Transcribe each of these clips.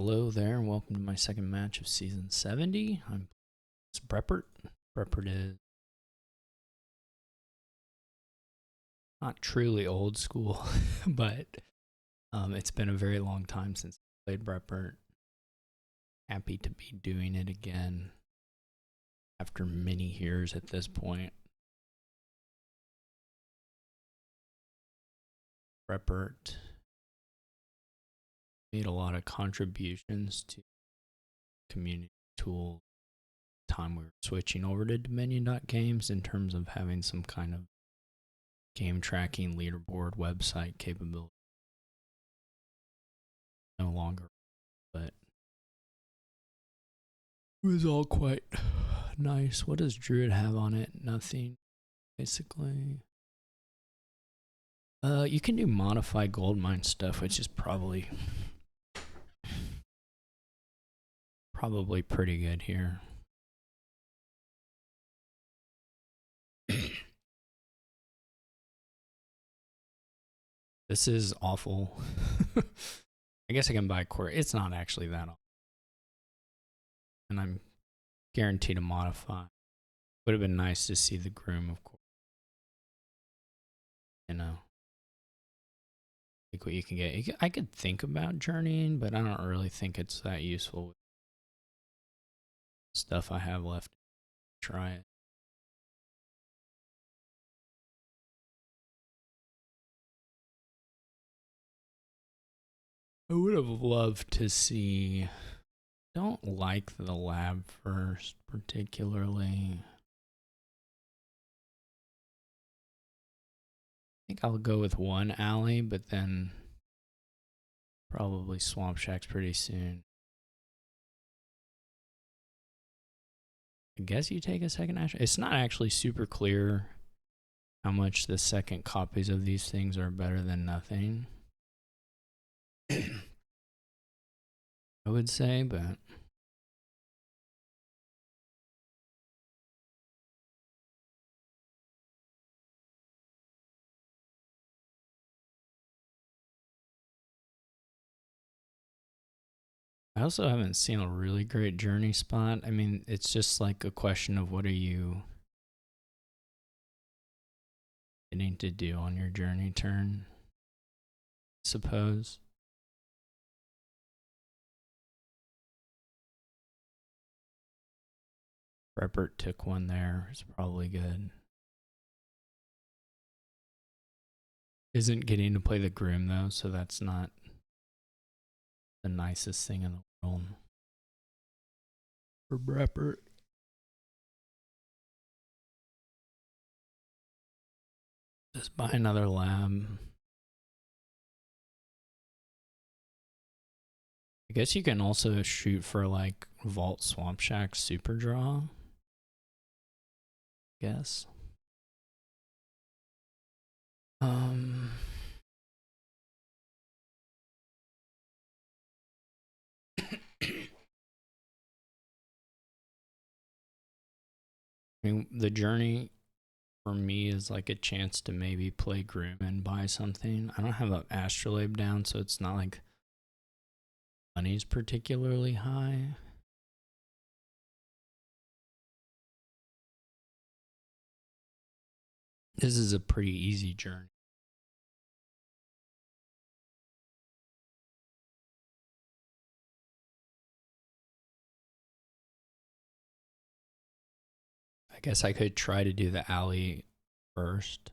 Hello there, and welcome to my second match of Season 70. It's breppert. Breppert is not truly old school, but it's been a very long time since I played breppert. Happy to be doing it again after many years at this point. Breppert made a lot of contributions to community tools time we were switching over to Dominion.games in terms of having some kind of game tracking leaderboard website capability. No longer, but it was all quite nice. What does Druid have on it? Nothing, basically. You can do modify gold mine stuff, which is probably pretty good here. This is awful. I guess I can buy core. It's not actually that awful. And I'm guaranteed to modify. Would have been nice to see the groom, of course. You know, like what you can get. I could think about journeying, but I don't really think it's that useful with stuff I have left. Try it. I would have loved to see. Don't like the lab first particularly. I think I'll go with one alley, but then probably Swamp Shacks pretty soon. I guess you take a second action. It's not actually super clear how much the second copies of these things are better than nothing. I would say, but I also haven't seen a really great journey spot. I mean, it's just like a question of what are you getting to do on your journey turn, I suppose. Breppert took one there. It's probably good. Isn't getting to play the groom though, so that's not the nicest thing in the world for Breppert. Just buy another lab. I guess you can also shoot for like Vault Swamp Shack Super Draw. Guess. I mean, the journey for me is like a chance to maybe play Groom and buy something. I don't have an Astrolabe down, so it's not like money's particularly high. This is a pretty easy journey. I guess I could try to do the alley first.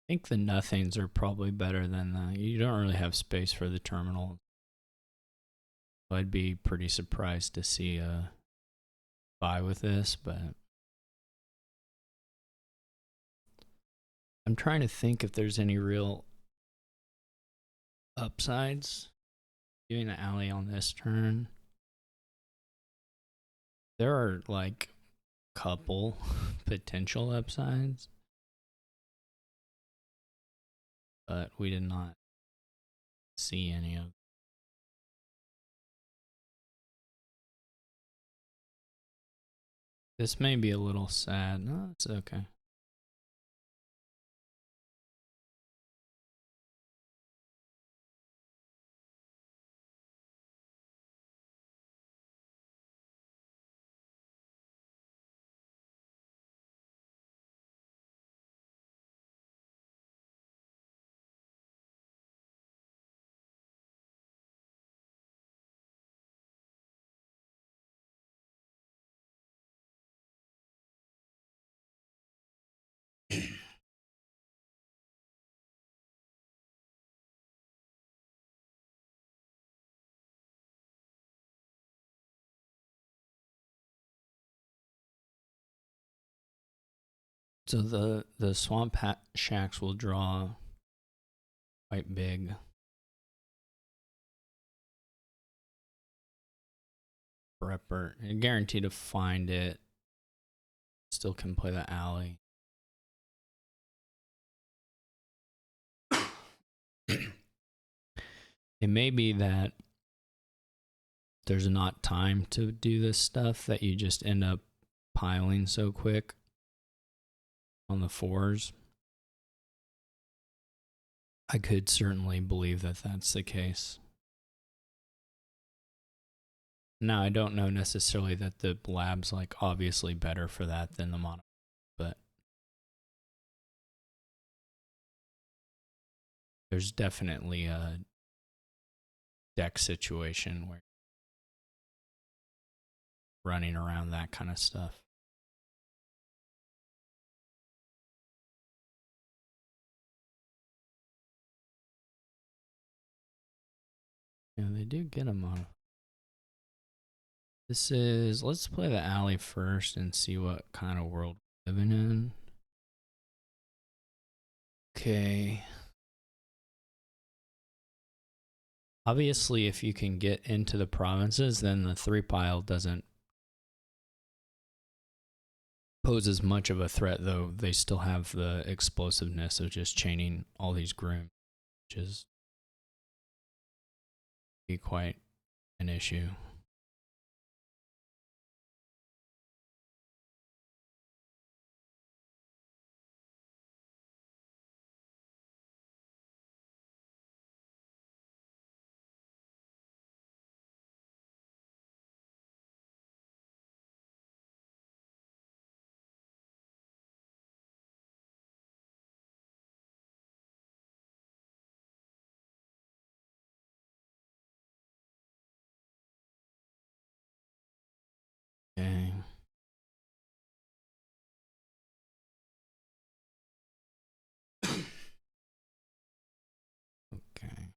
I think the nothings are probably better than the. You don't really have space for the terminal. I'd be pretty surprised to see a buy with this, but I'm trying to think if there's any real upsides. Doing the alley on this turn. There are like couple potential upsides, but we did not see any of. This may be a little sad. No, it's okay. So the swamp shacks will draw quite big. Breppert. You're guaranteed to find it. Still can play the alley. It may be that there's not time to do this stuff, that you just end up piling so quick on the fours. I could certainly believe that that's the case. Now, I don't know necessarily that the lab's like obviously better for that than the mono, but there's definitely a deck situation where running around that kind of stuff. Yeah, they do get a mono. This is, let's play the alley first and see what kind of world we're living in. Okay. Obviously, if you can get into the provinces, then the 3 pile doesn't pose as much of a threat, though they still have the explosiveness of just chaining all these grooms, which is be quite an issue. Okay. Okay.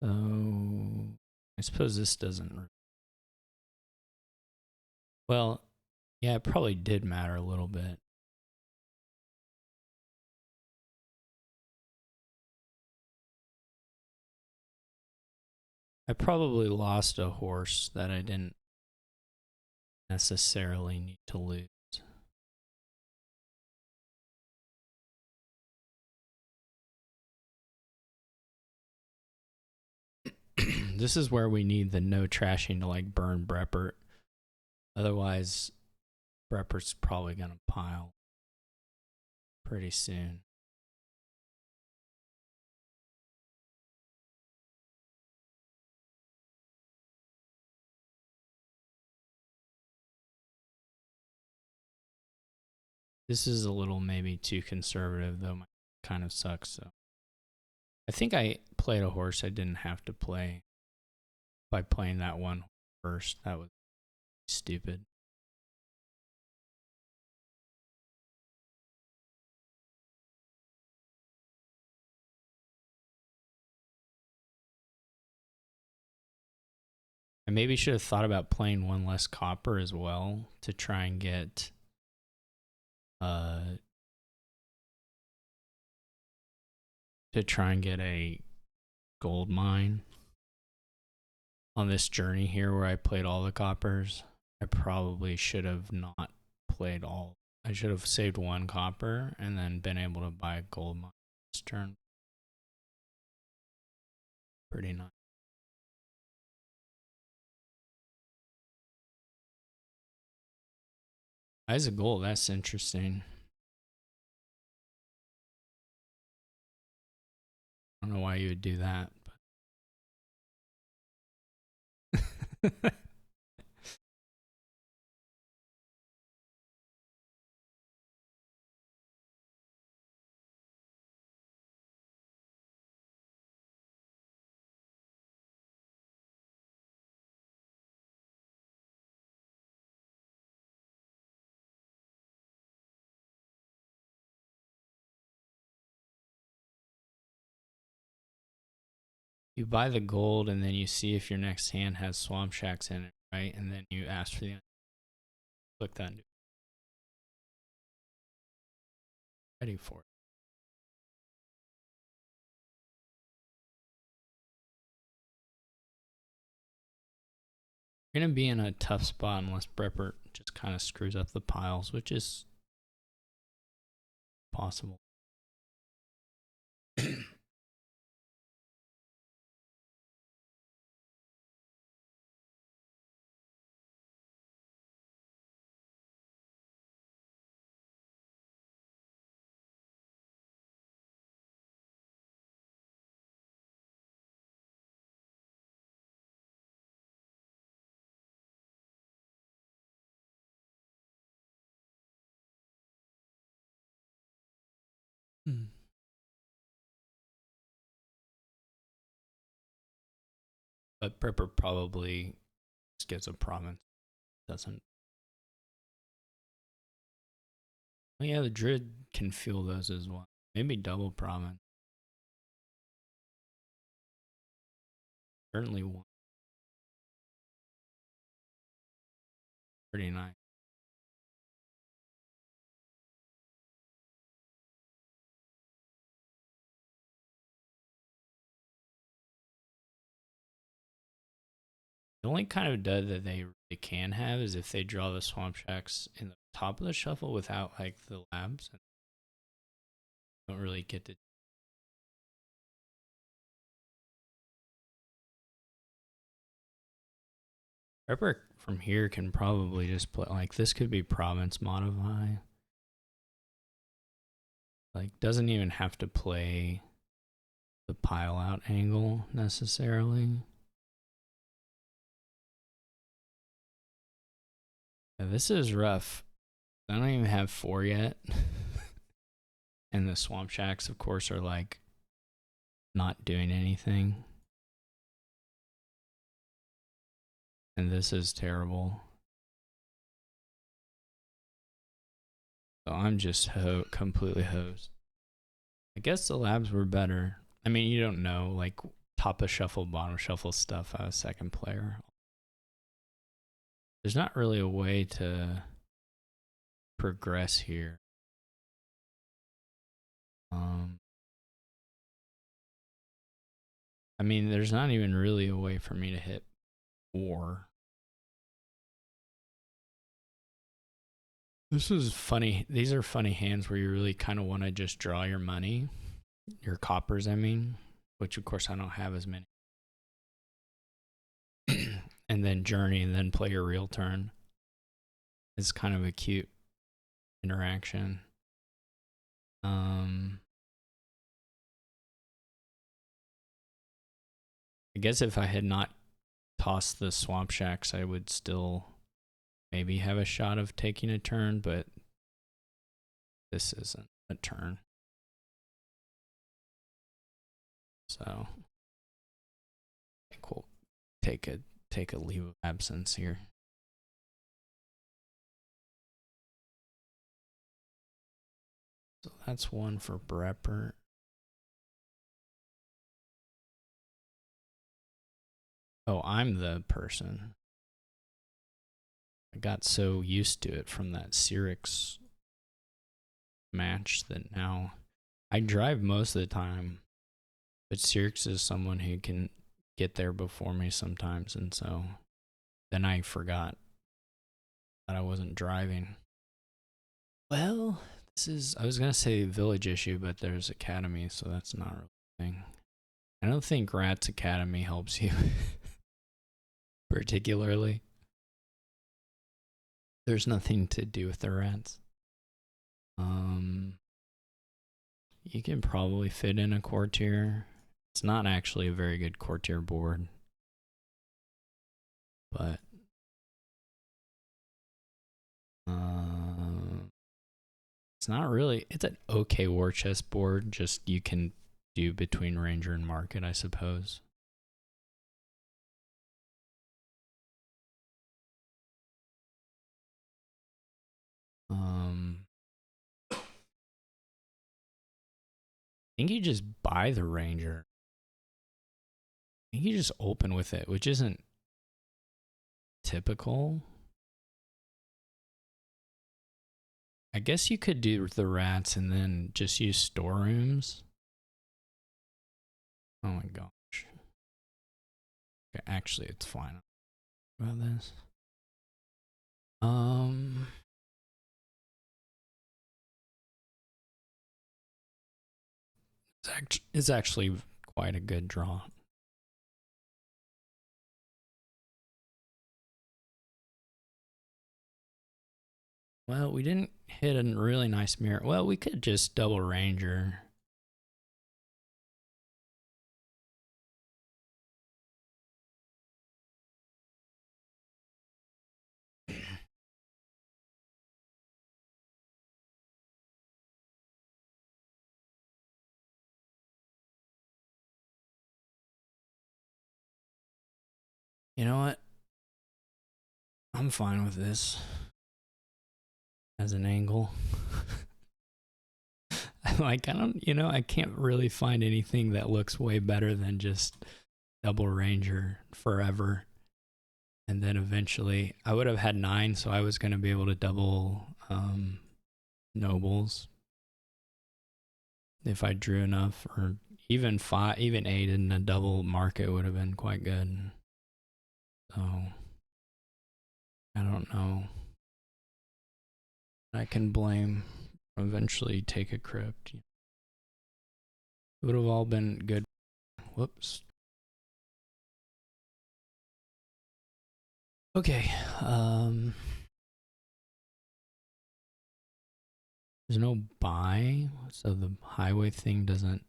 So I suppose this doesn't. Well, yeah, it probably did matter a little bit. I probably lost a horse that I didn't necessarily need to lose. This is where we need the no trashing to like burn breppert. Otherwise, breppert's probably going to pile pretty soon. This is a little maybe too conservative, though. Kind of sucks. So I think I played a horse I didn't have to play by playing that one first. That was stupid. I maybe should have thought about playing one less copper as well to try and get a gold mine on this journey here where I played all the coppers. I probably should have not played all. I should have saved one copper and then been able to buy a gold mine this turn. Pretty nice. Eyes of gold, that's interesting. I don't know why you would do that. But you buy the gold and then you see if your next hand has swamp shacks in it, right? And then you ask for the click that and ready for it. You're gonna be in a tough spot unless breppert just kind of screws up the piles, which is possible. But breppert probably gives a province. Doesn't. Oh yeah, the druid can feel those as well. Maybe double province. Certainly one. Pretty nice. The only kind of dud that they really can have is if they draw the swamp shacks in the top of the shuffle without like the labs. Don't really get to. Breppert from here can probably just play like this. Could be province modify. Like doesn't even have to play the pile out angle necessarily. Yeah, this is rough. I don't even have 4 yet. And the swamp shacks, of course, are like not doing anything. And this is terrible. So I'm just completely hosed. I guess the labs were better. I mean, you don't know, like top of shuffle, bottom shuffle stuff as a second player. There's not really a way to progress here. I mean, there's not even really a way for me to hit 4. This is funny. These are funny hands where you really kind of want to just draw your money, your coppers, I mean, which of course I don't have as many. And then journey and then play your real turn. It's kind of a cute interaction. I guess if I had not tossed the swamp shacks, I would still maybe have a shot of taking a turn, but this isn't a turn. So I think we'll take a leave of absence here. So that's one for breppert. Oh, I'm the person. I got so used to it from that Cyrix match that now I drive most of the time But Sirks is someone who can get there before me sometimes, and so then I forgot that I wasn't driving. Well, I was gonna say village issue, but there's academy, so that's not really a thing. I don't think Rats Academy helps you particularly. There's nothing to do with the rats. You can probably fit in a courtier. It's not actually a very good courtier board, but it's not really. It's an okay war chest board. Just you can do between ranger and market, I suppose. I think you just buy the ranger. I think you just open with it, which isn't typical. I guess you could do the rats and then just use storerooms. Oh my gosh. Okay, actually, it's fine about this. It's actually quite a good draw. Well, we didn't hit a really nice mirror. Well, we could just double ranger. You know what? I'm fine with this as an angle. Like, I can't really find anything that looks way better than just double ranger forever. And then eventually, I would have had 9, so I was going to be able to double nobles if I drew enough, or even 5, even 8 in a double market would have been quite good. So I don't know. I can blame. Eventually, take a crypt. It would have all been good. Whoops. Okay. There's no buy, so the highway thing doesn't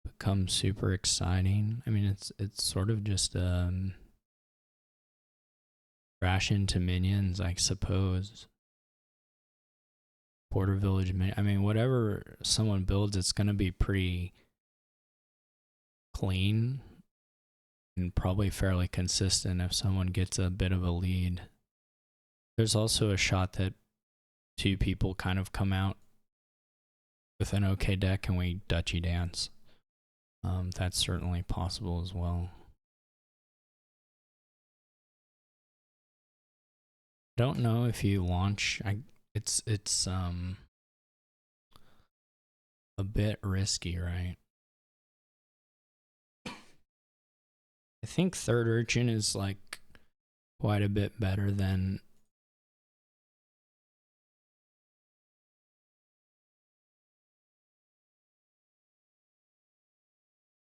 become super exciting. I mean, it's sort of just crash into minions, I suppose. Porter Village minion. I mean, whatever someone builds, it's gonna be pretty clean and probably fairly consistent if someone gets a bit of a lead. There's also a shot that 2 people kind of come out with an okay deck and we Dutchy dance. That's certainly possible as well. Don't know if you launch. It's a bit risky, right? I think Third Urchin is like quite a bit better than.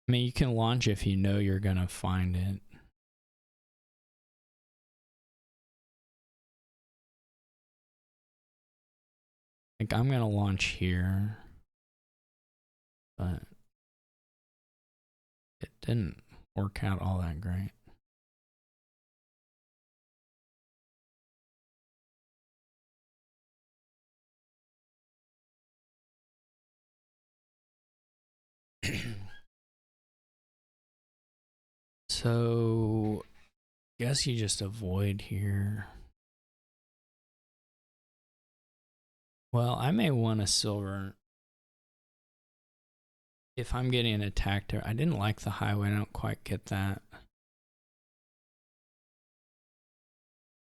I mean, you can launch if you know you're gonna find it. Like, I'm gonna launch here, but it didn't work out all that great. So, guess you just avoid here. Well, I may want a silver if I'm getting attacked there. I didn't like the highway. I don't quite get that.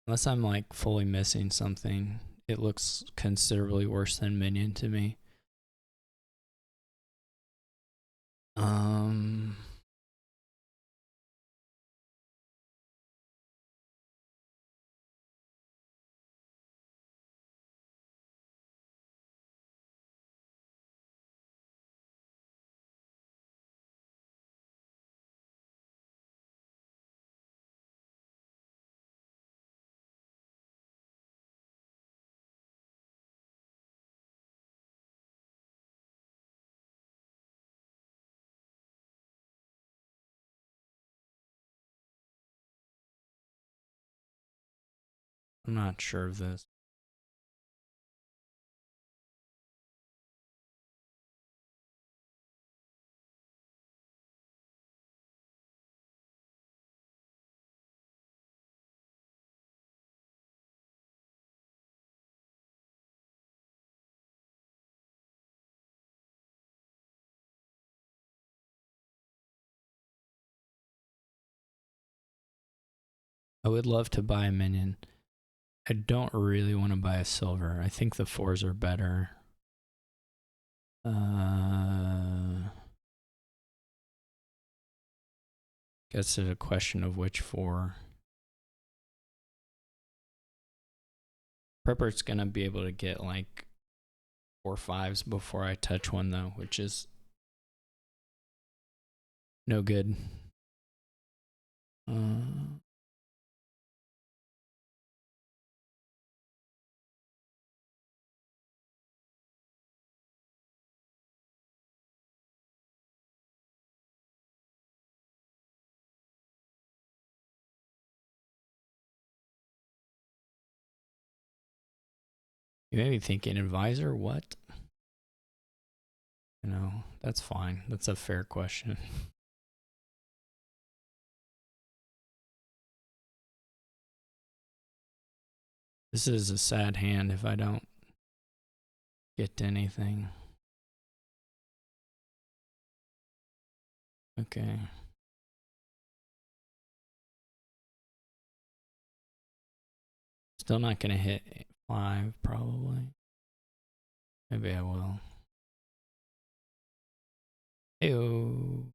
Unless I'm like fully missing something. It looks considerably worse than minion to me. Um, I'm not sure of this. I would love to buy a minion. I don't really want to buy a silver. I think the fours are better. Guess it's a question of which four. Preppert's gonna be able to get like 4 5s before I touch one though, which is no good. You may be thinking, advisor, what? You know, that's fine. That's a fair question. This is a sad hand if I don't get to anything. Okay. Still not gonna hit 5, probably. Maybe I will. Ew.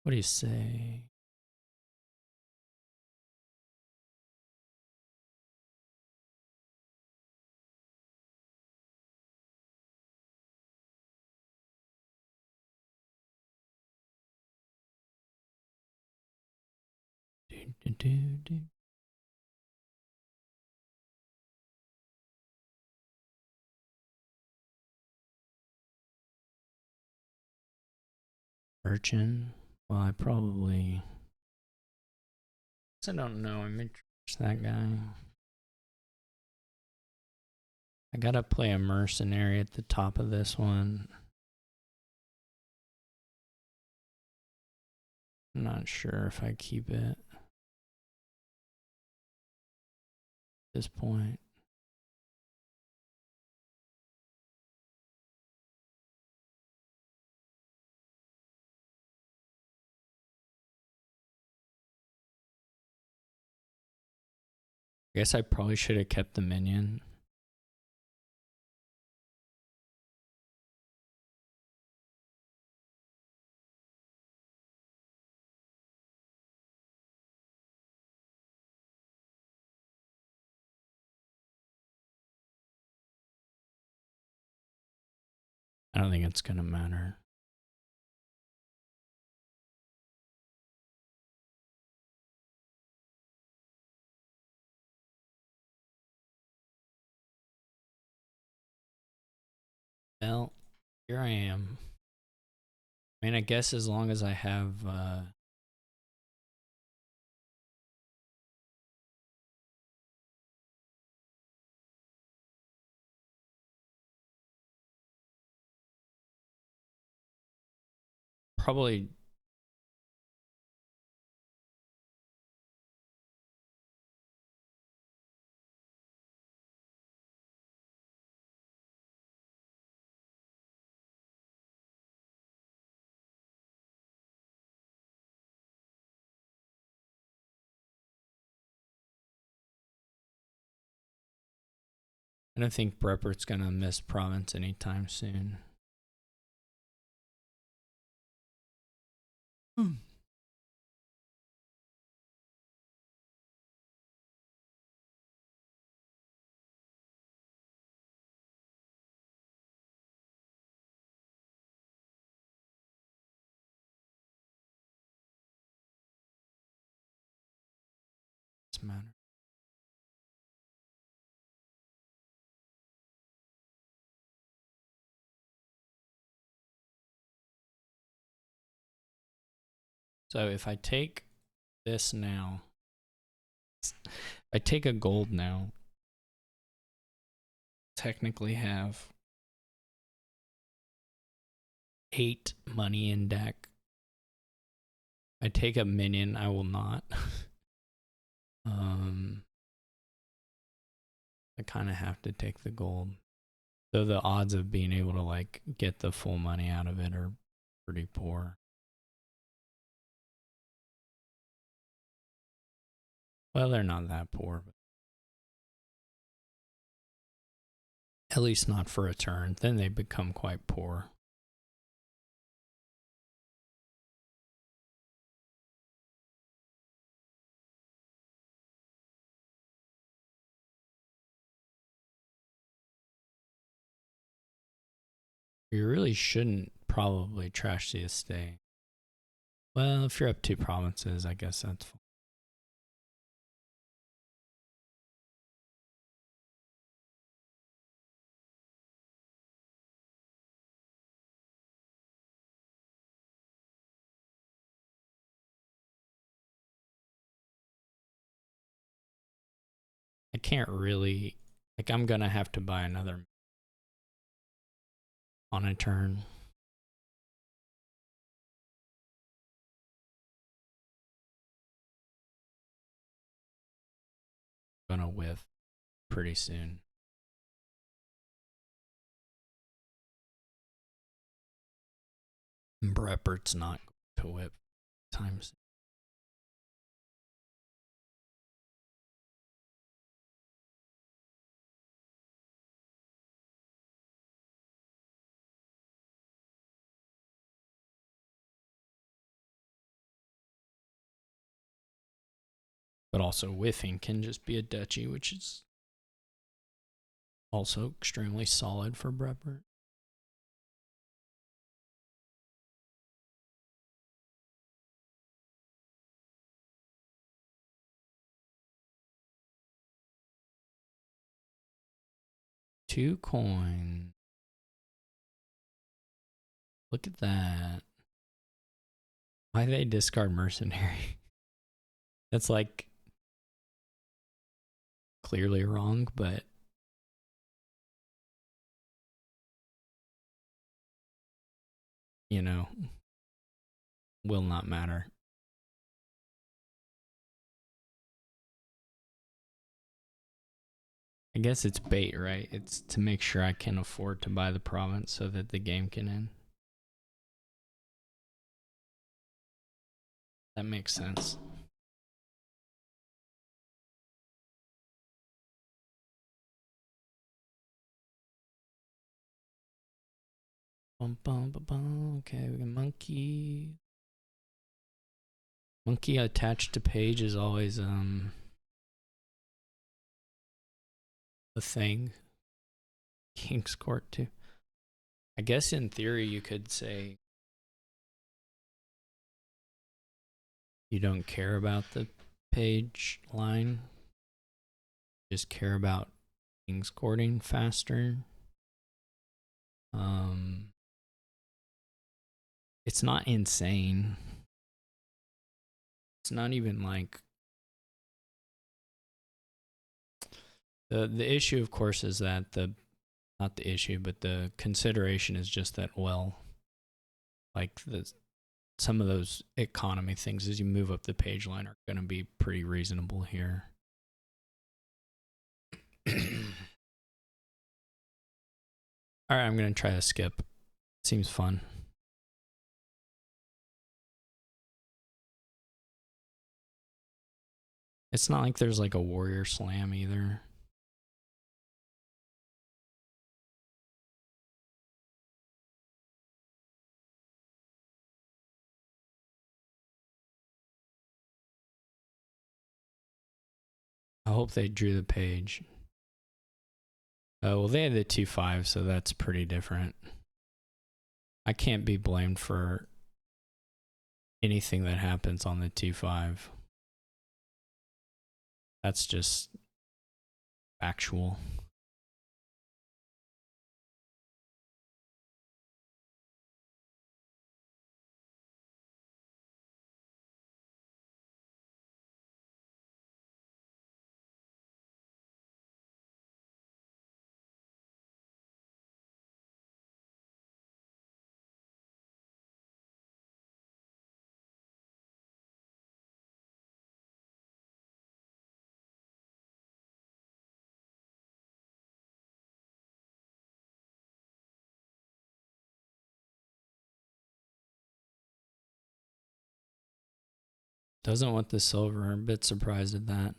What do you say? Urchin. Well, I probably. I don't know. I may trust that guy. I gotta play a mercenary at the top of this one. I'm not sure if I keep it at this point. I guess I probably should have kept the minion. I don't think it's gonna matter. Well, here I am. I mean, I guess as long as I have probably I don't think Breppert's gonna miss province anytime soon. Hmm. This matter. So if I take this now, I take a gold now, technically have 8 money in deck. I take a minion, I will not. I kind of have to take the gold. So the odds of being able to like get the full money out of it are pretty poor. Well, they're not that poor, but at least not for a turn. Then they become quite poor. You really shouldn't probably trash the estate. Well, if you're up 2 provinces, I guess that's fine. I can't really, like, I'm gonna have to buy another on a turn. Gonna whiff pretty soon. Breppert's not going to whip times. But also whiffing can just be a duchy, which is also extremely solid for Breppert. Two coin. Look at that. Why they discard mercenary? That's like clearly wrong, but you know, will not matter. I guess it's bait, right? It's to make sure I can afford to buy the province so that the game can end. That makes sense. Bum, bum, bum, bum. Okay, we got monkey. Monkey attached to page is always a thing. King's Court too. I guess in theory you could say you don't care about the page line. Just care about King's Courting faster. It's not insane. It's not even like the issue, of course, is that not the issue, but the consideration is just that, well, like some of those economy things as you move up the page line are going to be pretty reasonable here. All right, I'm going to try to skip. Seems fun. It's not like there's like a warrior slam either. hope they drew the page. Well, they had the 2-5, so that's pretty different. I can't be blamed for anything that happens on the 2-5. That's just factual. Doesn't want the silver. I'm a bit surprised at that.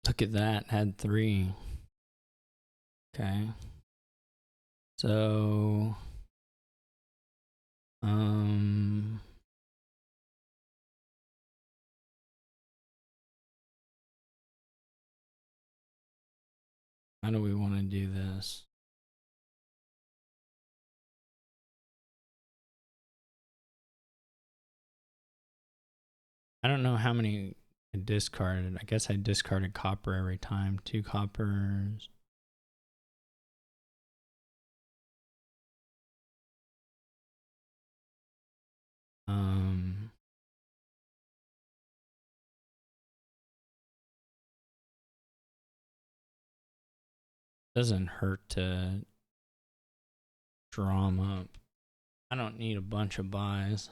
Look at that. Had 3. Okay. So, how do we want to do this? I don't know how many I discarded. I guess I discarded copper every time. 2 coppers. Doesn't hurt to draw them up. I don't need a bunch of buys.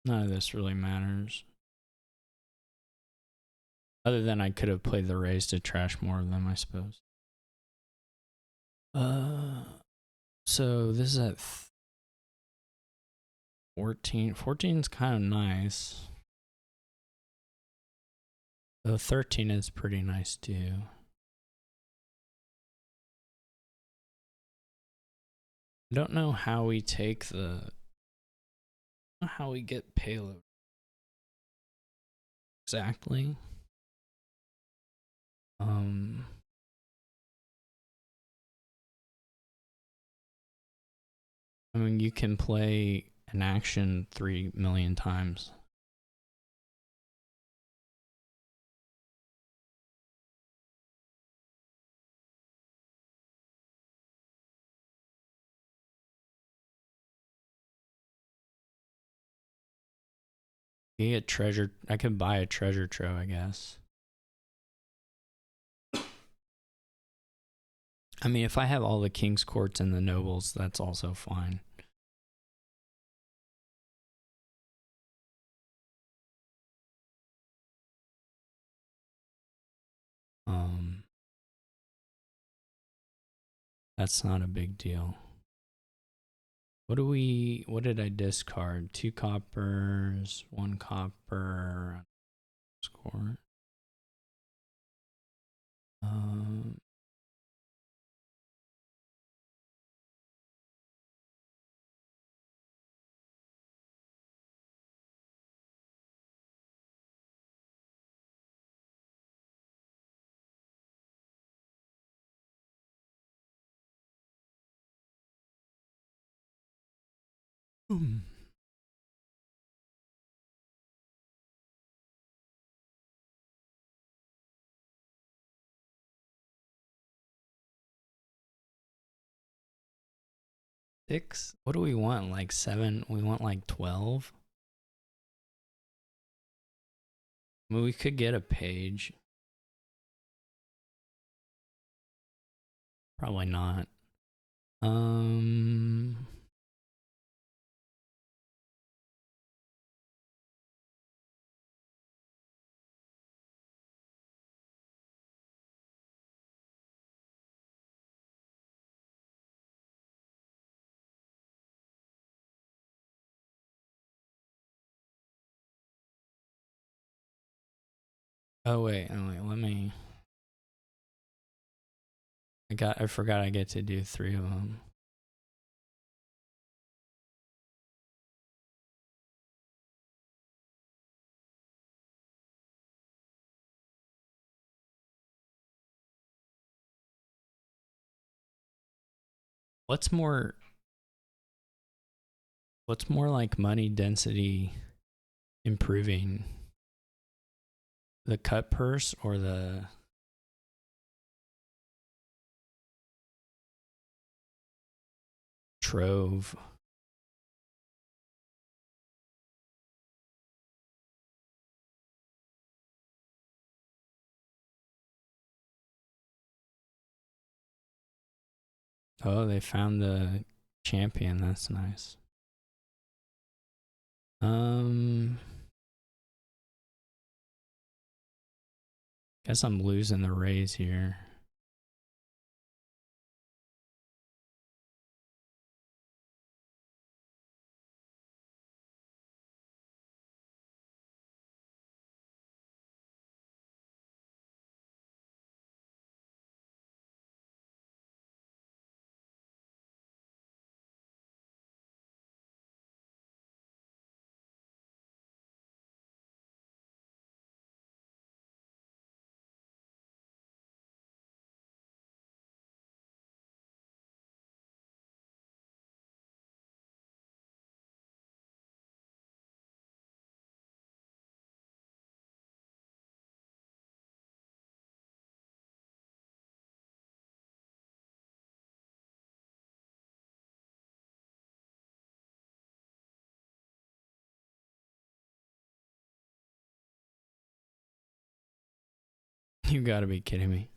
None of this really matters. Other than I could have played the raise to trash more of them, I suppose. So this is at 14. 14's kind of nice. Though 13 is pretty nice too. I don't know how we take how we get payload exactly. I mean, you can play an action 3 million times. You get treasure. I could buy a treasure trove, I guess. I mean, if I have all the king's courts and the nobles, that's also fine. That's not a big deal. What did I discard? 2 coppers, 1 copper. Score. Um, hmm. 6? What do we want? Like 7? We want like 12? I mean, we could get a page. Probably not. Um, oh wait, let me. I forgot I get to do 3 of them. What's more what's more like money density improving? The cut purse or the trove? Oh, they found the champion. That's nice. Um, guess I'm losing the raise here. You gotta be kidding me.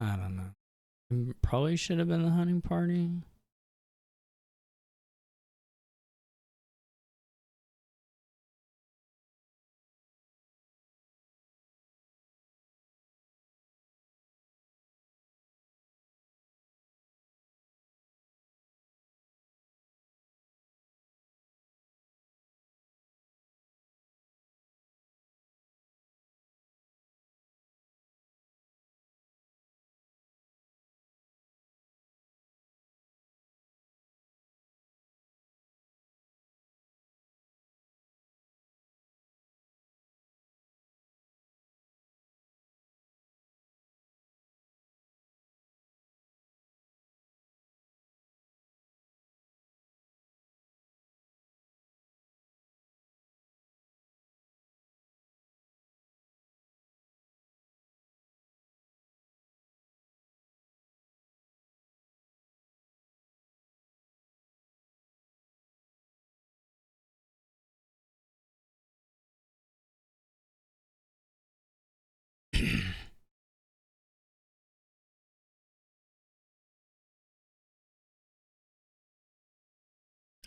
I don't know. Probably should have been the hunting party.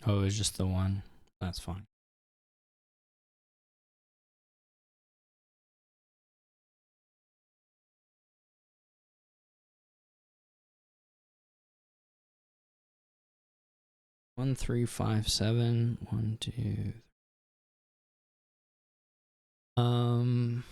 Oh, it was just the one. That's fine. One, three, five, seven. One, two. Um.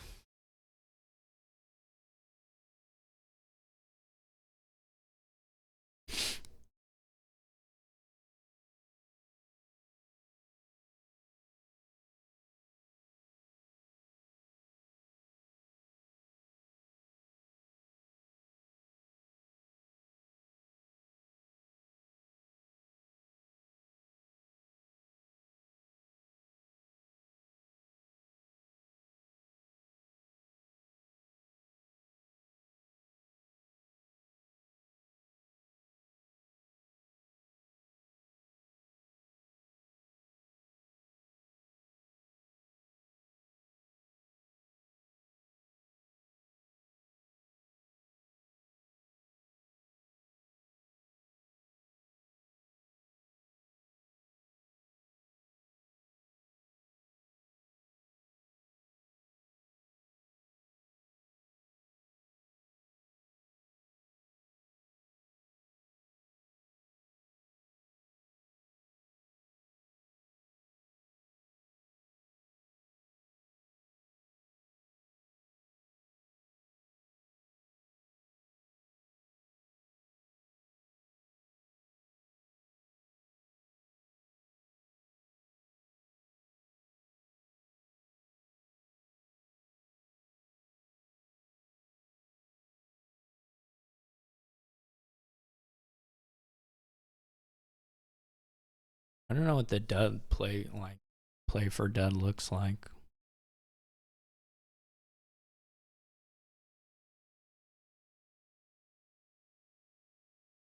I don't know what the dud play for dud looks like.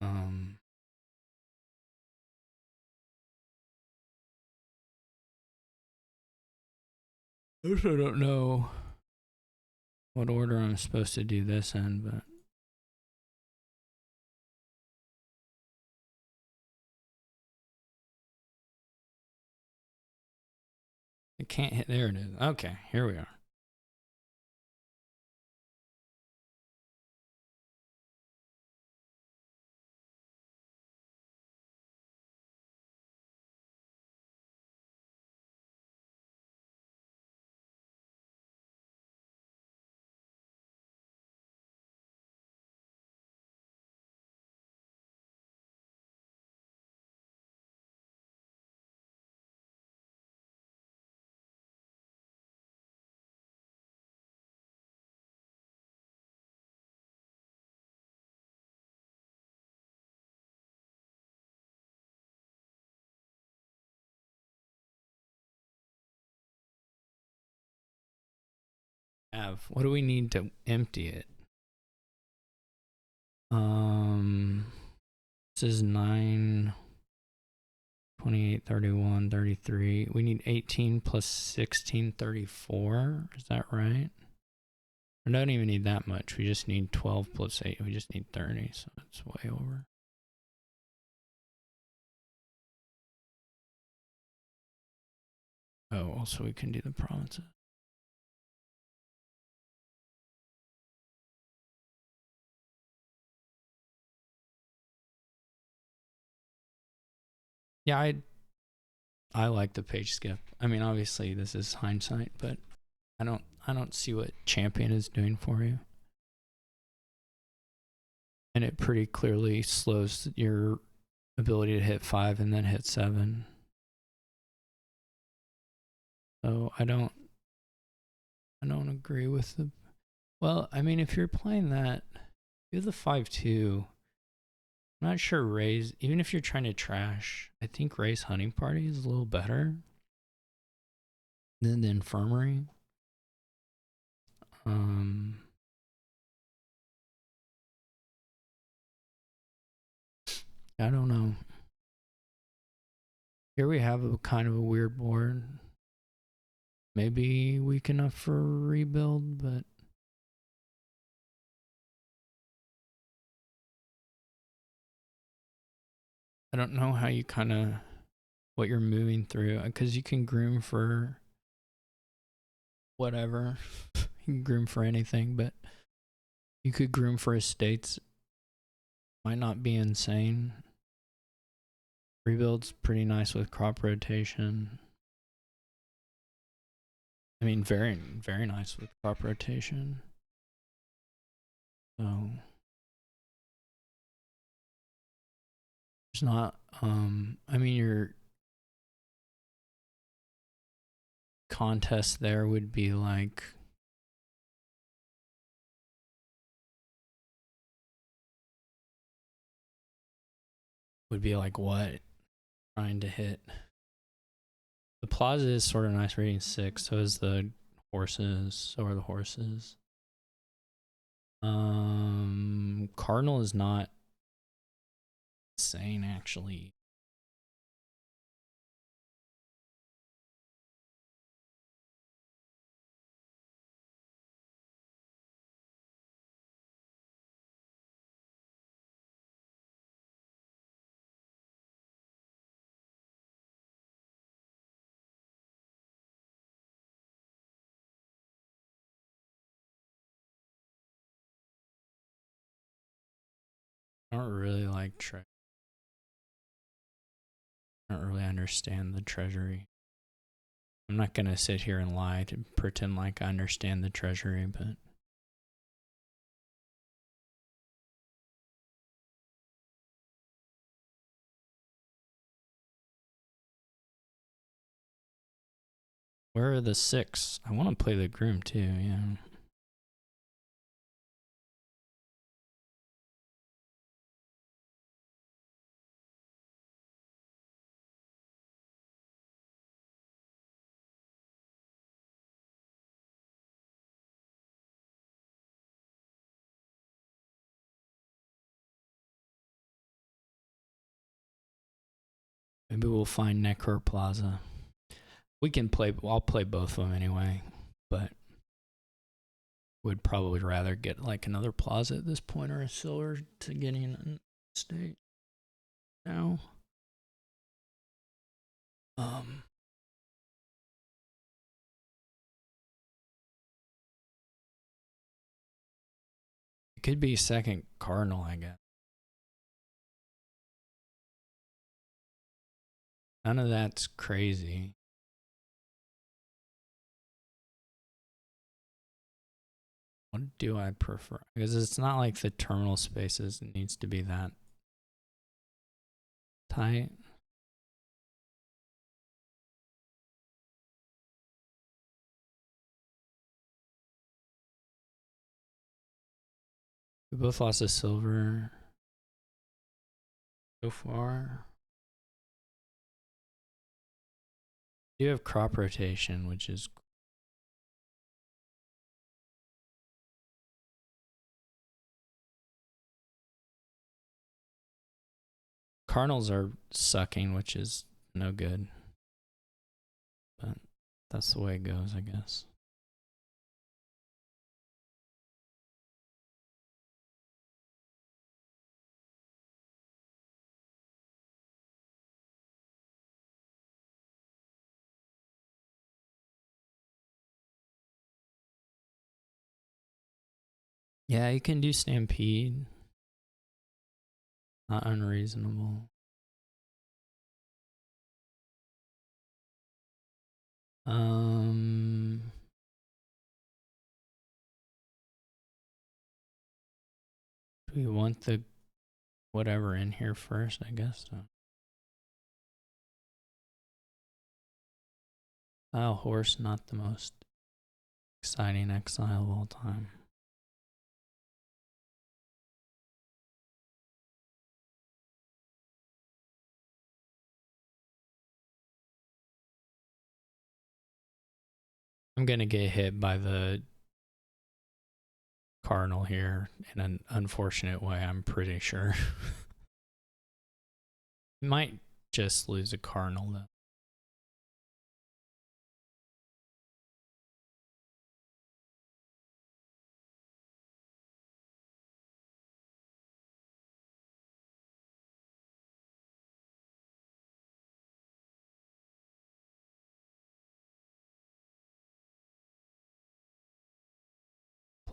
Um. I also don't know what order I'm supposed to do this in, but it can't hit. There it is. Okay, here we are. What do we need to empty it? This is 9, 28, 31, 33. We need 18 plus 16, 34. Is that right? We don't even need that much. We just need 12 plus 8. We just need 30, so it's way over. Oh, also we can do the provinces. Yeah, I like the page skip. I mean, obviously this is hindsight, but I don't see what champion is doing for you. And it pretty clearly slows your ability to hit 5 and then hit 7. So I don't agree with the. Well, I mean, if you're playing that, do the 5-2. I'm not sure Ray's, even if you're trying to trash, I think Ray's hunting party is a little better than the infirmary. I don't know. Here we have a kind of a weird board. Maybe weak enough for a rebuild, but I don't know how you kind of what you're moving through, because you can groom for whatever. You can groom for anything, but you could groom for estates. Might not be insane. Rebuild's pretty nice with crop rotation. I mean, very, very nice with crop rotation. So there's not, I mean, your contest there would be like, what? Trying to hit. The Plaza is sort of nice, rating 6. So is the horses. So are the horses. Cardinal is not insane, actually. I don't really like I don't really understand the treasury. I'm not gonna sit here and lie to pretend like I understand the treasury, but where are the 6? I want to play the groom too, yeah. Maybe we'll find Necker Plaza. We can play, I'll play both of them anyway, but would probably rather get like another Plaza at this point or a silver to getting an state now. It could be second Cardinal, I guess. None of that's crazy. What do I prefer? Because it's not like the terminal spaces needs to be that tight. We both lost a silver so far. We do have crop rotation, which is Cardinals are sucking, which is no good. But that's the way it goes, I guess. Yeah, you can do Stampede. Not unreasonable. Do we want the whatever in here first? I guess so. Style horse, not the most exciting exile of all time. I'm gonna get hit by the Cardinal here in an unfortunate way, I'm pretty sure. Might just lose a Cardinal though.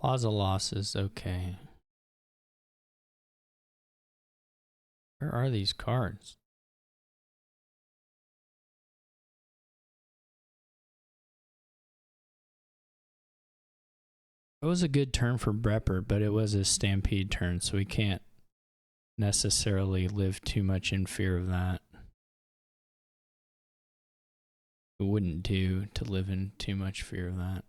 Plaza losses, okay. Where are these cards? It was a good turn for breppert, but it was a stampede turn, so we can't necessarily live too much in fear of that. It wouldn't do to live in too much fear of that.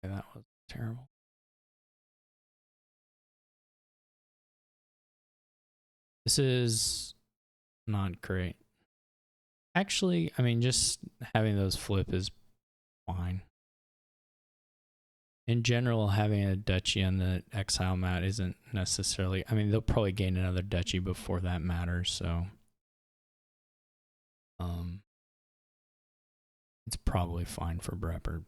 Yeah, that was terrible. This is not great. Actually, I mean, just having those flip is fine. In general, having a duchy on the exile mat isn't necessarily... I mean, they'll probably gain another duchy before that matters, so... it's probably fine for breppert,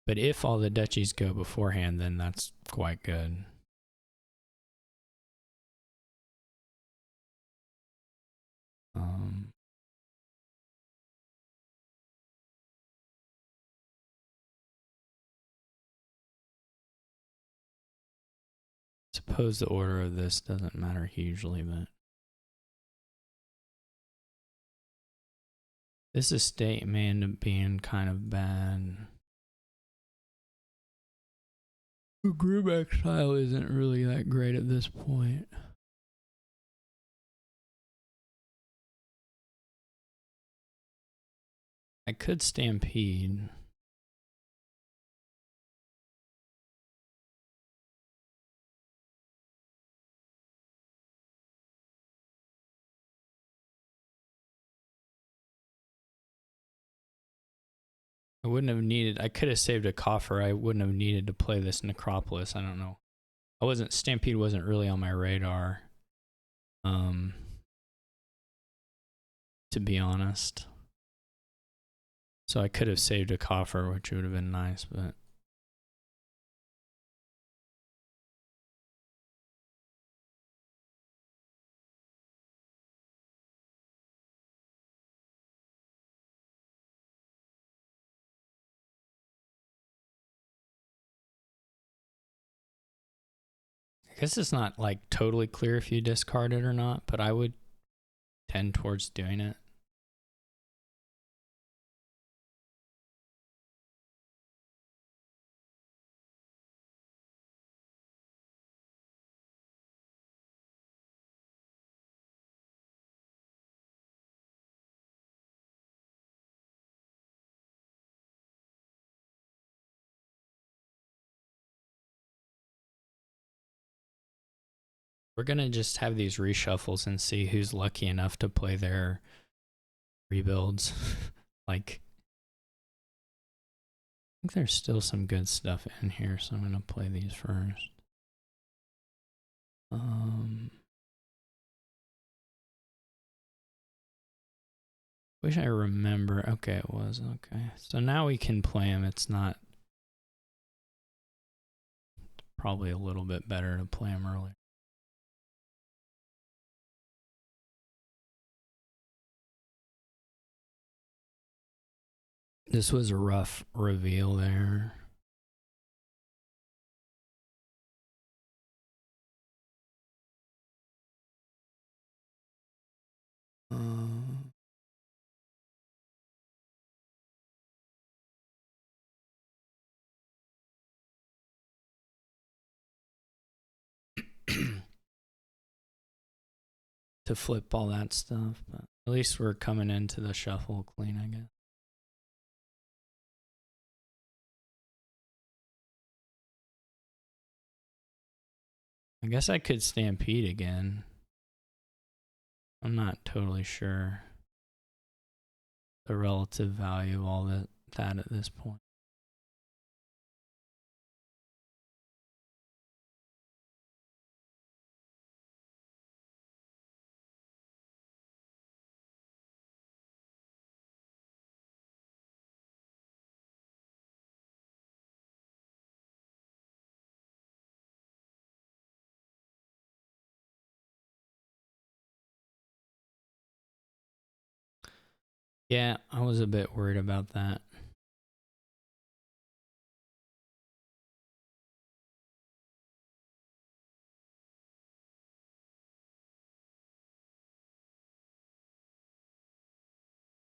but if all the duchies go beforehand, then that's quite good. Suppose the order of this doesn't matter hugely, but this estate may end up being kind of bad. Group exile isn't really that great at this point. I could stampede. I wouldn't have needed... I could have saved a coffer. I wouldn't have needed to play this necropolis. I don't know. Stampede wasn't really on my radar. To be honest. So I could have saved a coffer, which would have been nice, but... I guess it's not like totally clear if you discard it or not, but I would tend towards doing it. We're gonna just have these reshuffles and see who's lucky enough to play their rebuilds. Like, I think there's still some good stuff in here, so I'm gonna play these first. Wish I remember. Okay, it was okay. So now we can play them. It's not... probably a little bit better to play them early. This was a rough reveal there. To flip all that stuff, but at least we're coming into the shuffle clean, I guess. I guess I could stampede again. I'm not totally sure the relative value of all that at this point. Yeah, I was a bit worried about that.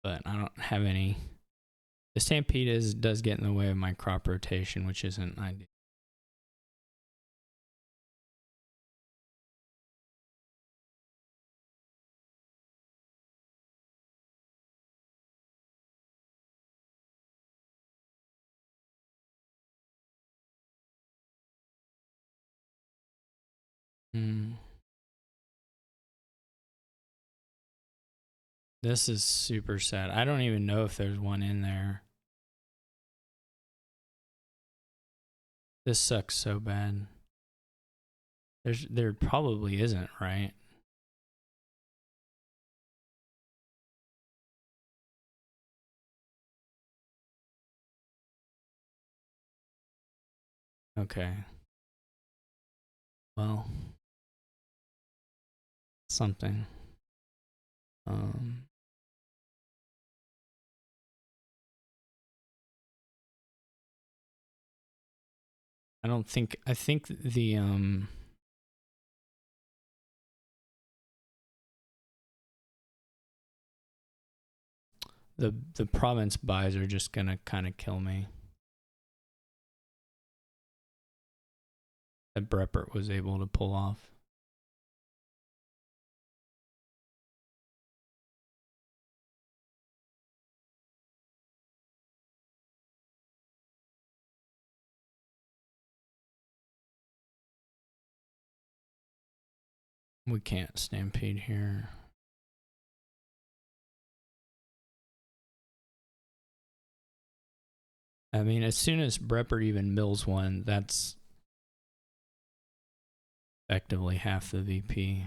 but I don't have any. The Stampede does get in the way of my crop rotation, which isn't ideal. This is super sad. I don't even know if there's one in there. This sucks so bad. There probably isn't, right? Okay. Well, something. I think the province buys are just gonna kind of kill me. That breppert was able to pull off. We can't stampede here. I mean, as soon as breppert even mills one, that's effectively half the VP.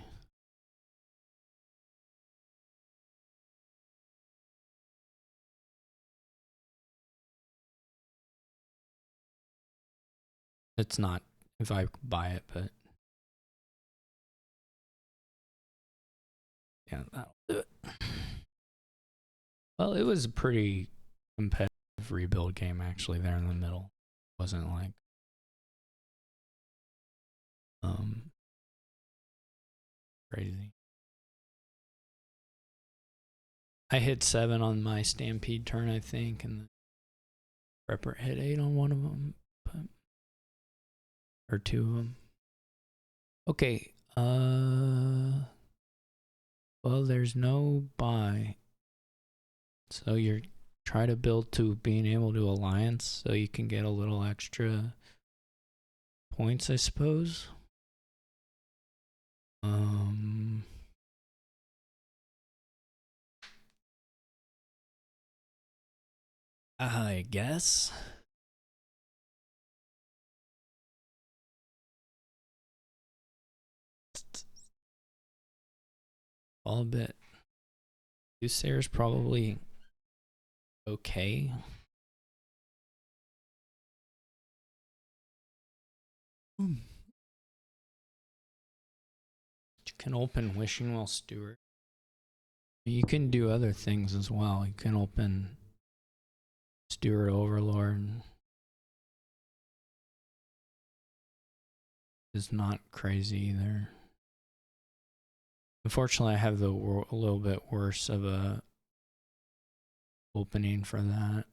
It's not if I buy it, but yeah, that'll do it. Well, it was a pretty competitive rebuild game actually there in the middle. It wasn't like crazy. I hit 7 on my stampede turn, I think, and the breppert hit 8 on one of them, but, or 2 of them. Okay. Well, there's no buy, so you're try to build to being able to alliance, so you can get a little extra points, I suppose. I guess. All a bit. Soothsayer's probably okay. You can open Wishing Well Steward. You can do other things as well. You can open Steward Overlord. Is not crazy either. Unfortunately, I have a little bit worse of a opening for that.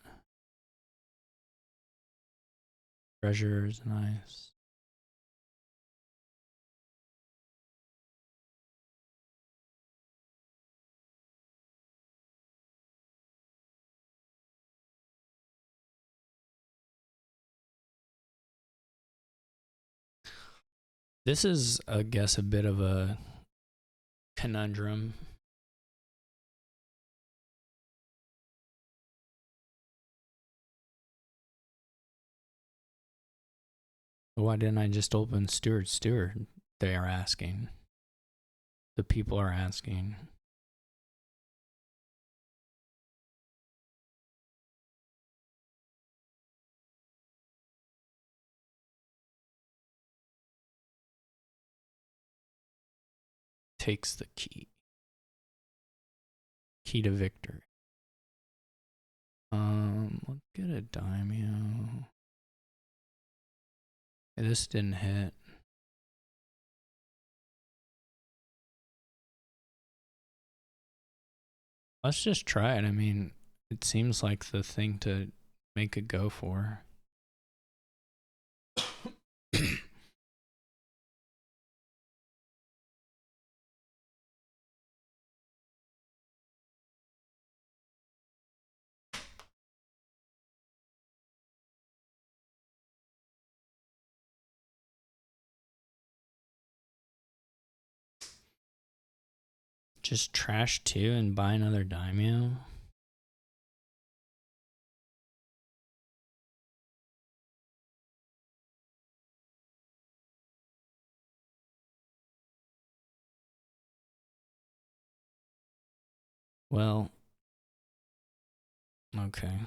Treasure is nice. This is, I guess, a bit of a conundrum. Why didn't I just open Steward? They are asking. The people are asking. Takes the key. Key to victory. Let's get a daimyo. This didn't hit. Let's just try it. I mean, it seems like the thing to make a go for. Just trash two and buy another daimyo. Well, okay.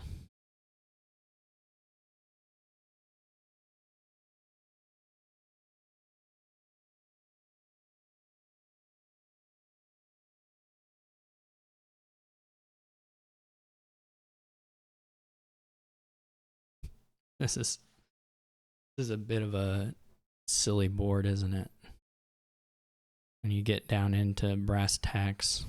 This is a bit of a silly board, isn't it? When you get down into brass tacks.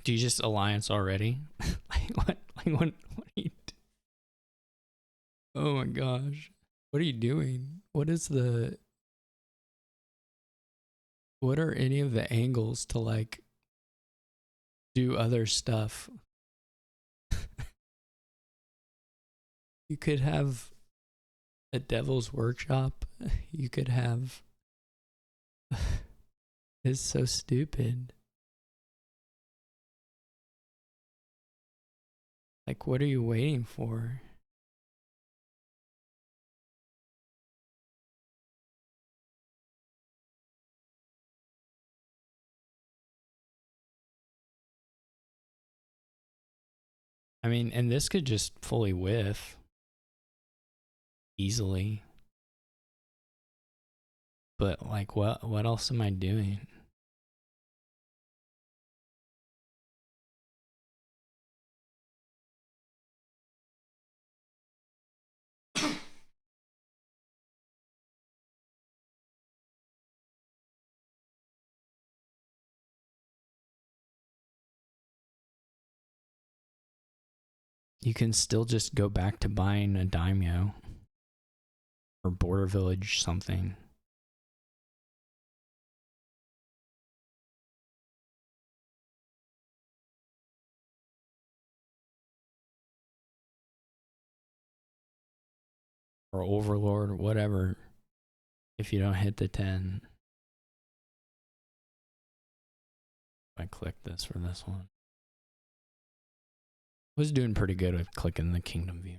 Do you just alliance already? like what? Like what? What are you? Oh my gosh! What are you doing? What is the? What are any of the angles to like do other stuff? You could have a devil's workshop. You could have. It's so stupid. Like, what are you waiting for? I mean, and this could just fully whiff easily. But like, what else am I doing? You can still just go back to buying a daimyo or border village something. Or overlord or whatever if you don't hit the 10. I click this for this one. Was doing pretty good with clicking the kingdom view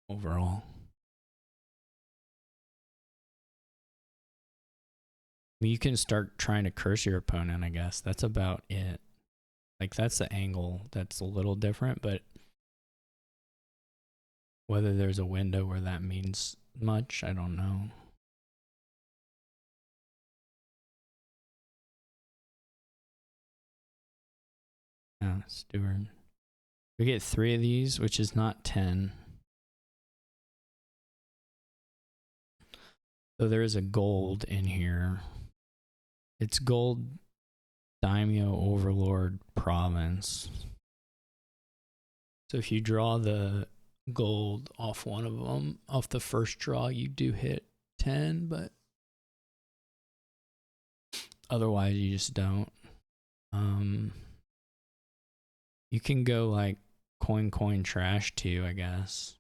overall. You can start trying to curse your opponent, I guess. That's about it. Like, that's the angle that's a little different, but whether there's a window where that means much, I don't know. Yeah, Steward. We get 3 of these, which is not 10. So there is a gold in here. It's gold daimyo overlord province. So if you draw the gold off one of them, off the first draw, you do hit 10, but otherwise you just don't. Um, you can go like coin trash too, I guess.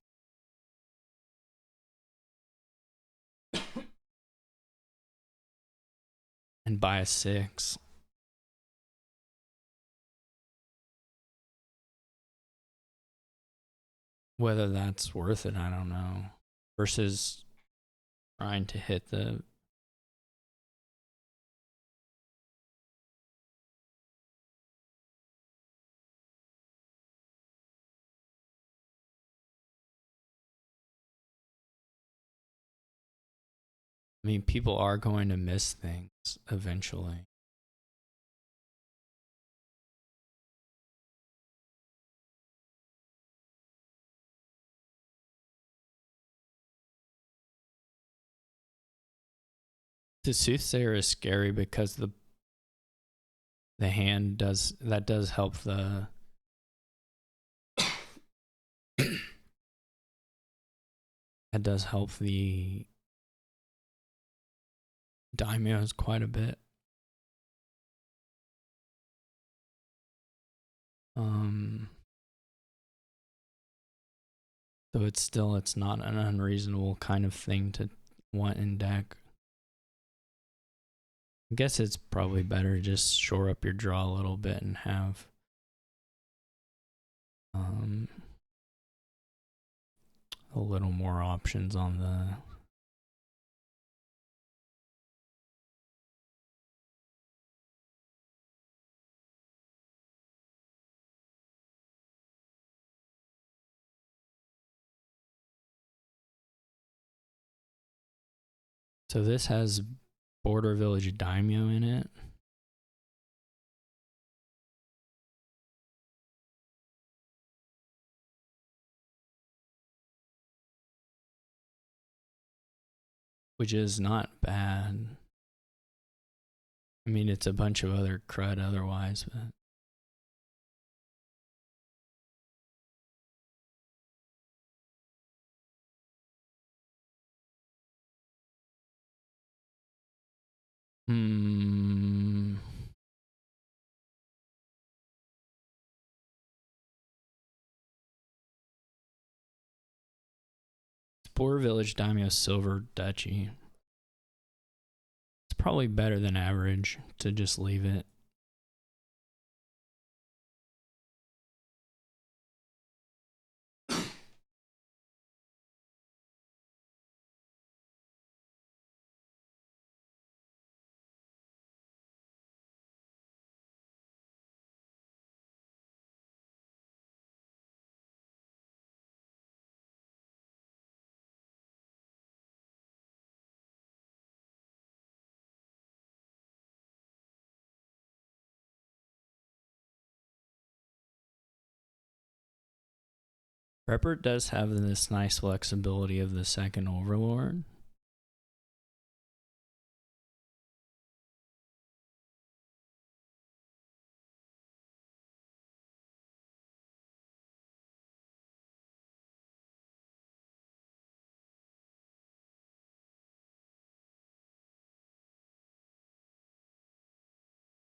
And buy a 6. Whether that's worth it, I don't know. Versus trying to hit the. I mean, people are going to miss things eventually. The soothsayer is scary because the hand does help the that does help the daimyos quite a bit. So it's not an unreasonable kind of thing to want in deck. I guess it's probably better to just shore up your draw a little bit and have a little more options on the. So this has Border Village Daimyo in it. Which is not bad. I mean, it's a bunch of other crud otherwise, but. Border Village Daimyo Silver Duchy. It's probably better than average to just leave it. Breppert does have this nice flexibility of the second Overlord.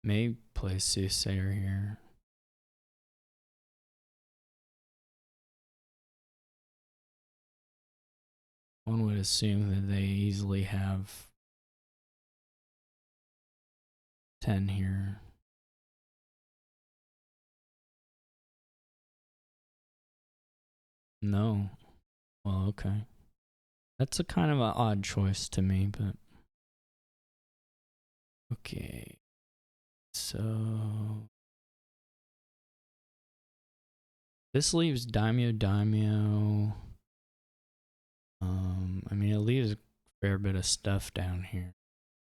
May play Soothsayer here. One would assume that they easily have 10 here. No. Well, okay. That's a kind of an odd choice to me, but. Okay. So. This leaves Daimyo Daimyo. I mean, it leaves a fair bit of stuff down here.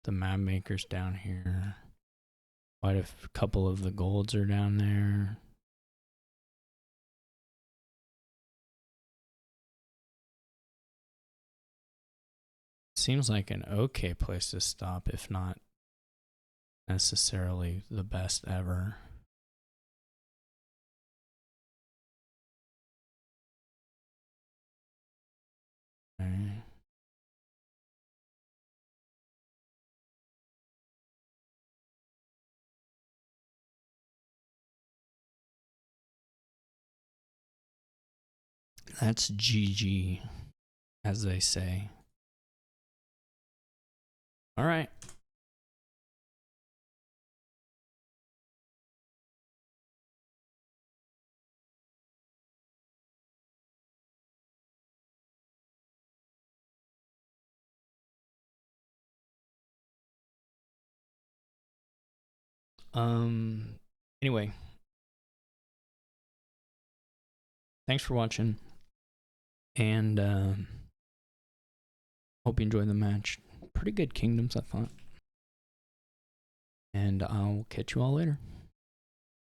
The map maker's down here. Quite a couple of the golds are down there. Seems like an okay place to stop, if not necessarily the best ever. Okay. That's GG, as they say. All right. Anyway, thanks for watching, and hope you enjoyed the match. Pretty good kingdoms, I thought. And I'll catch you all later.